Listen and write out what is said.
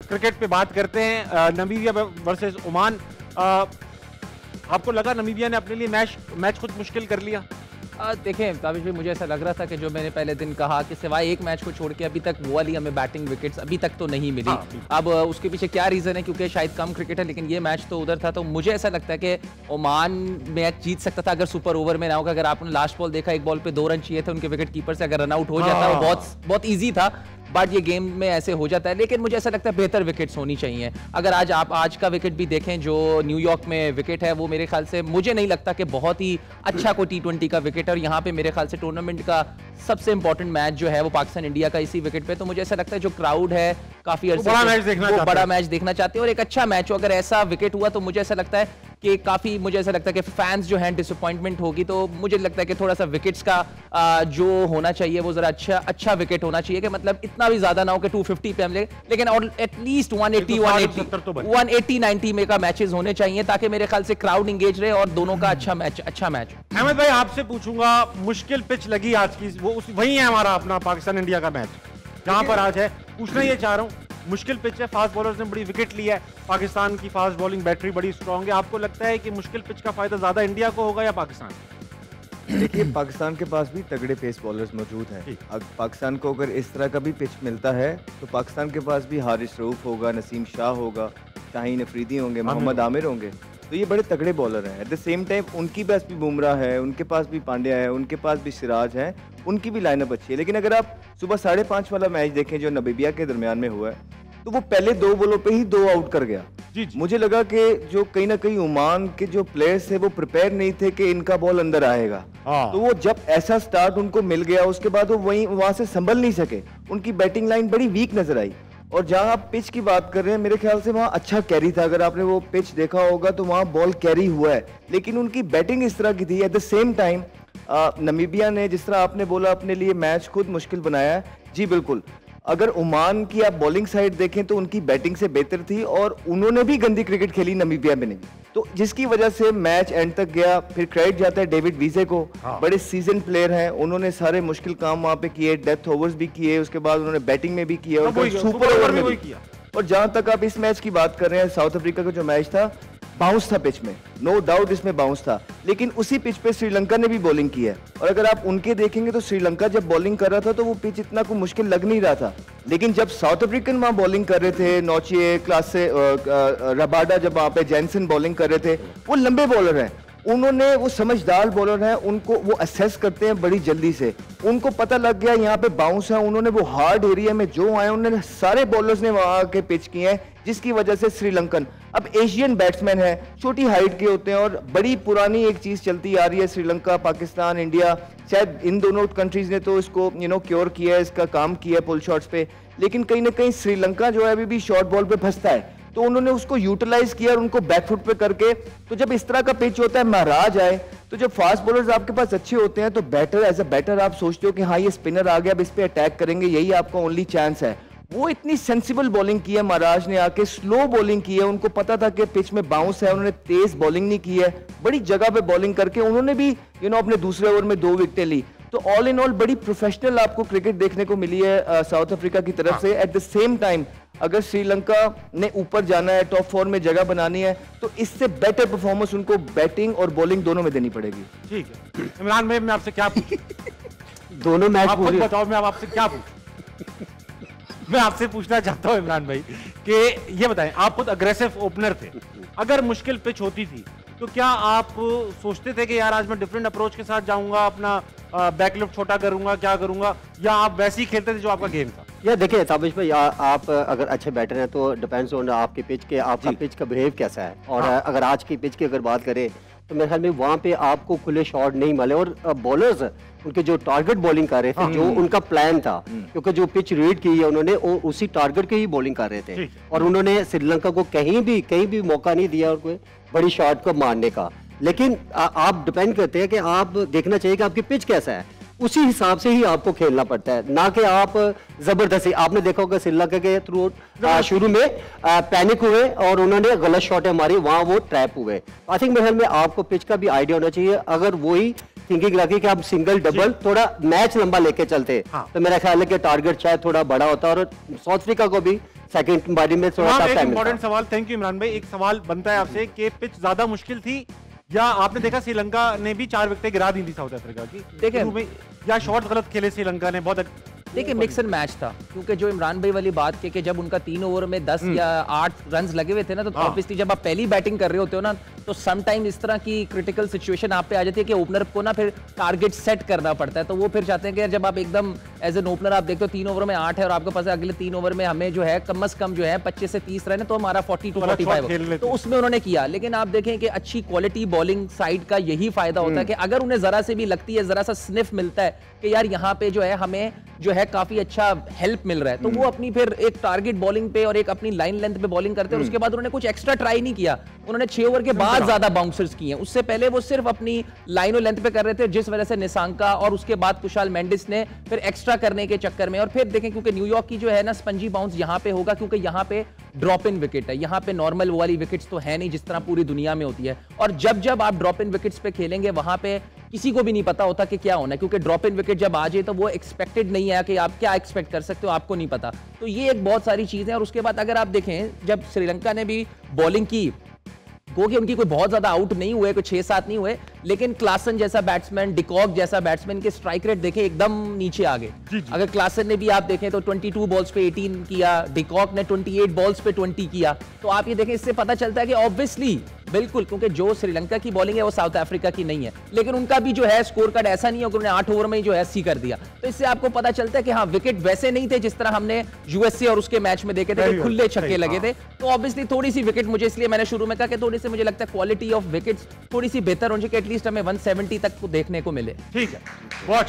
Cricket पे बात करते हैं। Namibia versus Oman. आपको लगा नामीबिया ने अपने लिए मैच खुद मुश्किल कर लिया? देखें ताबिश भाई, मुझे ऐसा लग रहा था कि जो मैंने पहले दिन कहा कि सिवाय एक मैच को छोड़ के अभी तक वो वाली हमें बैटिंग विकेट्स अभी तक तो नहीं मिली। अब उसके पीछे क्या रीज़न है, क्योंकि शायद कम क्रिकेट है, लेकिन ये मैच तो उधर था। तो मुझे ऐसा लगता है कि ओमान मैच जीत सकता था अगर सुपर ओवर में ना होगा। अगर आपने लास्ट बॉल देखा, एक बॉल पे 2 रन चाहिए थे उनके विकेट कीपर से, अगर रन आउट हो जाता वो बहुत ईजी था। बट ये गेम में ऐसे हो जाता है। लेकिन मुझे ऐसा लगता है बेहतर विकेट्स होनी चाहिए। अगर आप आज का विकेट भी देखें जो न्यूयॉर्क में विकेट है, वो मेरे ख्याल से मुझे नहीं लगता कि बहुत ही अच्छा कोई T20 का विकेट है। और यहाँ पे मेरे ख्याल से टूर्नामेंट का सबसे इंपॉर्टेंट मैच जो है वो पाकिस्तान इंडिया का इसी विकेट पे। तो मुझे ऐसा लगता है जो क्राउड है काफी बड़ा मैच देखना चाहते हैं और एक अच्छा मैच हो। अगर ऐसा विकेट हुआ तो मुझे ऐसा लगता है कि काफी, मुझे ऐसा लगता है कि फैंस जो हैं डिसअपॉइंटमेंट होगी। तो मुझे लगता है कि थोड़ा सा विकेट्स का जो होना चाहिए वो जरा अच्छा विकेट होना चाहिए, कि मतलब इतना भी ज्यादा ना हो कि 250 पे हम ले, लेकिन और एटलीस्ट 180-90 में का मैचेस होने चाहिए, ताकि मेरे ख्याल से क्राउड इंगेज रहे और दोनों का अच्छा मैच अहमद भाई, आपसे पूछूंगा, मुश्किल पिच लगी आज की, वो वही है हमारा अपना पाकिस्तान इंडिया का मैच जहां पर आज है। पूछना ये चाह रहा हूं, मुश्किल पिच है, फास्ट बॉलर्स ने बड़ी विकेट ली है, पाकिस्तान की फास्ट बॉलिंग बैटरी बड़ी स्ट्रांग है। आपको लगता है कि मुश्किल पिच का फायदा ज्यादा इंडिया को होगा या पाकिस्तान? देखिए, पाकिस्तान के पास भी तगड़े पेस बॉलर्स मौजूद हैं। अब पाकिस्तान को अगर इस तरह का भी पिच मिलता है तो पाकिस्तान के पास भी हारिस रऊफ होगा, नसीम शाह होगा, शाहीन अफरीदी होंगे, मोहम्मद आमिर होंगे। तो ये बड़े तगड़े बॉलर हैं। एट द सेम टाइम उनके पास भी बुमराह है, उनके पास भी पांड्या है, उनके पास भी सिराज है, उनकी भी लाइनअप अच्छी है। लेकिन अगर आप सुबह 5:30 वाला मैच देखें जो नामीबिया के दरमियान में हुआ है, तो वो पहले 2 बॉलों पे ही 2 आउट कर गया। मुझे लगा कि जो कहीं ना कहीं ओमान के जो प्लेयर्स थे वो प्रिपेयर नहीं थे कि इनका बॉल अंदर आएगा। तो वो जब ऐसा स्टार्ट उनको मिल गया, उसके बाद वो वहां से संभल नहीं सके। उनकी बैटिंग लाइन बड़ी वीक नजर आई। और जहां आप पिच की बात कर रहे हैं, मेरे ख्याल से वहां अच्छा कैरी था। अगर आपने वो पिच देखा होगा तो वहां बॉल कैरी हुआ है, लेकिन उनकी बैटिंग इस तरह की थी। At the same time Namibia ने, जिस तरह आपने बोला, अपने लिए मैच खुद मुश्किल बनाया है। जी बिल्कुल, अगर ओमान की आप बॉलिंग साइड देखें तो उनकी बैटिंग से बेहतर थी और उन्होंने भी गंदी क्रिकेट खेली नामीबिया में नहीं, तो जिसकी वजह से मैच एंड तक गया। फिर क्रेडिट जाता है डेविड वीजे को, बड़े सीजन प्लेयर हैं, उन्होंने सारे मुश्किल काम वहां पे किए, डेथ ओवर्स भी किए, उसके बाद उन्होंने बैटिंग में भी किया और सुपर ओवर में भी किया। और जहां तक आप इस मैच की बात कर रहे हैं, साउथ अफ्रीका का जो मैच था, बाउंस था पिच में, नो डाउट इसमें बाउंस था, लेकिन उसी पिच पे श्रीलंका ने भी बॉलिंग की है। और अगर आप उनके देखेंगे तो श्रीलंका जब बॉलिंग कर रहा था तो वो पिच इतना कोई मुश्किल लग नहीं रहा था, लेकिन जब साउथ अफ्रीकन वहां बॉलिंग कर रहे थे, नौचिए, क्लासे, रबाडा, जब वहां पे जैनसन बॉलिंग कर रहे थे, वो लंबे बॉलर हैं, उन्होंने, वो समझदार बॉलर हैं, उनको वो असेस करते हैं बड़ी जल्दी से। उनको पता लग गया यहाँ पे बाउंस है, उन्होंने वो हार्ड एरिया में जो आए, उन्होंने सारे बॉलर्स ने वहां के पिच किए हैं, जिसकी वजह से श्रीलंकन, अब एशियन बैट्समैन है, छोटी हाइट के होते हैं और बड़ी पुरानी एक चीज चलती आ रही है, श्रीलंका, पाकिस्तान, इंडिया, शायद इन दोनों कंट्रीज ने तो इसको क्योर किया है, इसका काम किया पुल शॉट्स पे, लेकिन कहीं ना कहीं श्रीलंका जो है अभी भी शॉर्ट बॉल पे फंसता है, तो उन्होंने उसको यूटिलाइज किया और उनको बैकफुट पे करके। तो जब इस तरह का पिच होता है, महाराज आए, तो जब फास्ट बॉलर्स आपके पास अच्छे होते हैं तो बैटर, एज अ बैटर आप सोचते हो कि हाँ ये स्पिनर आ गया, अब इस पे अटैक करेंगे, यही आपका ओनली चांस है। वो इतनी सेंसिबल बॉलिंग की है महाराज ने, आके स्लो बॉलिंग की है, उनको पता था कि पिच में बाउंस है, उन्होंने तेज बॉलिंग नहीं की है, बड़ी जगह पे बॉलिंग करके उन्होंने भी अपने दूसरे ओवर में 2 विकेटें ली। तो ऑल इन ऑल बड़ी प्रोफेशनल आपको क्रिकेट देखने को मिली है साउथ अफ्रीका की तरफ से। एट द सेम टाइम अगर श्रीलंका ने ऊपर जाना है, टॉप 4 में जगह बनानी है, तो इससे बेटर परफॉर्मेंस उनको बैटिंग और बॉलिंग दोनों में देनी पड़ेगी। ठीक है इमरान भाई, मैं आपसे क्या पूछूं? दोनों मैच आप खुद बताओ, मैं आपसे क्या पूछूं? मैं आपसे पूछना चाहता हूं इमरान भाई कि ये बताएं, आप खुद अग्रेसिव ओपनर थे, अगर मुश्किल पिच होती थी तो क्या आप सोचते थे कि यार आज मैं डिफरेंट अप्रोच के साथ जाऊंगा, अपना बैकलिफ्ट छोटा करूंगा, क्या करूंगा, या आप वैसे ही खेलते थे जो आपका गेम था? या देखिए ताबिश भाई, आप अगर अच्छे बैटर हैं तो डिपेंड्स ऑन आपके पिच के, आपका पिच का बिहेव कैसा है। और अगर आज की पिच की अगर बात करें तो मेरे ख्याल में वहाँ पे आपको खुले शॉट नहीं मिले और बॉलर्स उनके जो टारगेट बॉलिंग कर रहे थे, जो उनका प्लान था, क्योंकि जो पिच रीड की है उन्होंने, उसी टारगेट के ही बॉलिंग कर रहे थे और उन्होंने श्रीलंका को कहीं भी मौका नहीं दिया और कोई बड़ी शॉट को मारने का। लेकिन आप डिपेंड करते हैं कि आप देखना चाहिए कि आपकी पिच कैसा है, उसी हिसाब से ही आपको खेलना पड़ता है, ना कि आप जबरदस्ती। आपने देखा होगा श्रीलंका के थ्रू शुरू में पैनिक हुए और उन्होंने गलत शॉट मारी, वहां वो ट्रैप हुए। आई थिंक मेरे ख्याल में आपको पिच का भी आइडिया होना चाहिए। अगर वही थिंकिंग रखी कि आप सिंगल डबल थोड़ा मैच लंबा लेके चलते, तो मेरा ख्याल है कि टारगेट शायद थोड़ा बड़ा होता और साउथ अफ्रीका को भी सेकंड बारी में थोड़ा टफ टाइम इंपॉर्टेंट सवाल, थैंक यू इमरान भाई। एक सवाल बनता है आपसे कि पिच ज्यादा मुश्किल थी या आपने देखा श्रीलंका ने भी 4 विकेटें गिरा दी थी साउथ अफ्रीका की, देखिए या शॉट गलत खेले श्रीलंका ने बहुत। देखिए मिक्स एंड मैच था, क्योंकि जो इमरान भाई वाली बात की कि जब उनका 3 ओवर में 10 या 8 रन लगे हुए थे ना, तो ऑब्वियसली जब आप पहली बैटिंग कर रहे होते हो ना, तो सम टाइम इस तरह की क्रिटिकल सिचुएशन आप पे आ जाती है कि ओपनर को ना फिर टारगेट सेट करना पड़ता है। तो वो फिर चाहते हैं कि जब आप एकदम एज एन ओपनर आप देखते हो 3 ओवर में 8 है और आपके पास अगले 3 ओवर में हमें जो है कम से कम जो है 25 से 30 रन है, तो हमारा 40 to 45, तो उसमें उन्होंने किया। लेकिन आप देखें कि अच्छी क्वालिटी बॉलिंग साइड का यही फायदा होता है कि अगर उन्हें जरा से भी लगती है, जरा सा स्निफ मिलता है कि यार यहाँ पे जो है हमें जो है काफी अच्छा हेल्प मिल रहा है, तो वो अपनी फिर एक टारगेट बॉलिंग पे और एक अपनी लाइन लेंथ पे बॉलिंग करते हैं। उसके बाद उन्होंने कुछ एक्स्ट्रा ट्राई नहीं किया, उन्होंने 6 ओवर के बाद ज्यादा बाउंसर्स किए हैं। उससे पहले वो सिर्फ अपनी लाइन और लेंथ पे कर रहे थे, जिस वजह से निसांका और उसके बाद कुशाल मेंडिस ने फिर एक्स्ट्रा करने के चक्कर में, और फिर देखें क्योंकि न्यूयॉर्क की जो है ना स्पंजी बाउंस यहाँ पे होगा, क्योंकि यहाँ पे ड्रॉप इन विकेट है, यहाँ पे नॉर्मल वाली विकेट्स तो है नहीं जिस तरह पूरी दुनिया में होती है। और जब जब आप ड्रॉप इन विकेट्स पे खेलेंगे वहां पे किसी को भी नहीं पता होता कि क्या होना है, क्योंकि ड्रॉप इन विकेट जब आ जाए तो वो एक्सपेक्टेड नहीं है कि आप क्या एक्सपेक्ट कर सकते हो, आपको नहीं पता। तो ये एक बहुत सारी चीजें। और उसके बाद अगर आप देखें जब श्रीलंका ने भी बॉलिंग की, क्योंकि उनकी कोई बहुत ज्यादा आउट नहीं हुए, कोई 6-7 नहीं हुए, लेकिन क्लासन जैसा बैट्समैन, डिकॉक जैसा बैट्समैन के स्ट्राइक रेट देखें एकदम नीचे आ गए। अगर क्लासन ने भी आप देखें तो 22 बॉल्स पे 18 किया, डिकॉक ने 28 बॉल्स पे 20 किया, तो आप ये देखें इससे पता चलता है कि ऑब्वियसली बिल्कुल, क्योंकि जो श्रीलंका की बॉलिंग है वो साउथ अफ्रीका की नहीं है, लेकिन उनका भी जो है स्कोर कार्ड ऐसा नहीं है कि उन्होंने 8 ओवर में ही जो है 80 कर दिया। तो इससे आपको पता चलता है कि हाँ विकेट वैसे नहीं थे जिस तरह हमने यूएसए और उसके मैच में देखे थे कि खुले छक्के लगे थे। तो ऑब्वियसली थोड़ी सी विकेट, मुझे इसलिए मैंने शुरू में कहा कि थोड़ी सी मुझे लगता है क्वालिटी ऑफ विकेट्स थोड़ी सी बेहतर होनी चाहिए कि एटलीस्ट हमें 170 तक को देखने को मिले। ठीक है, बहुत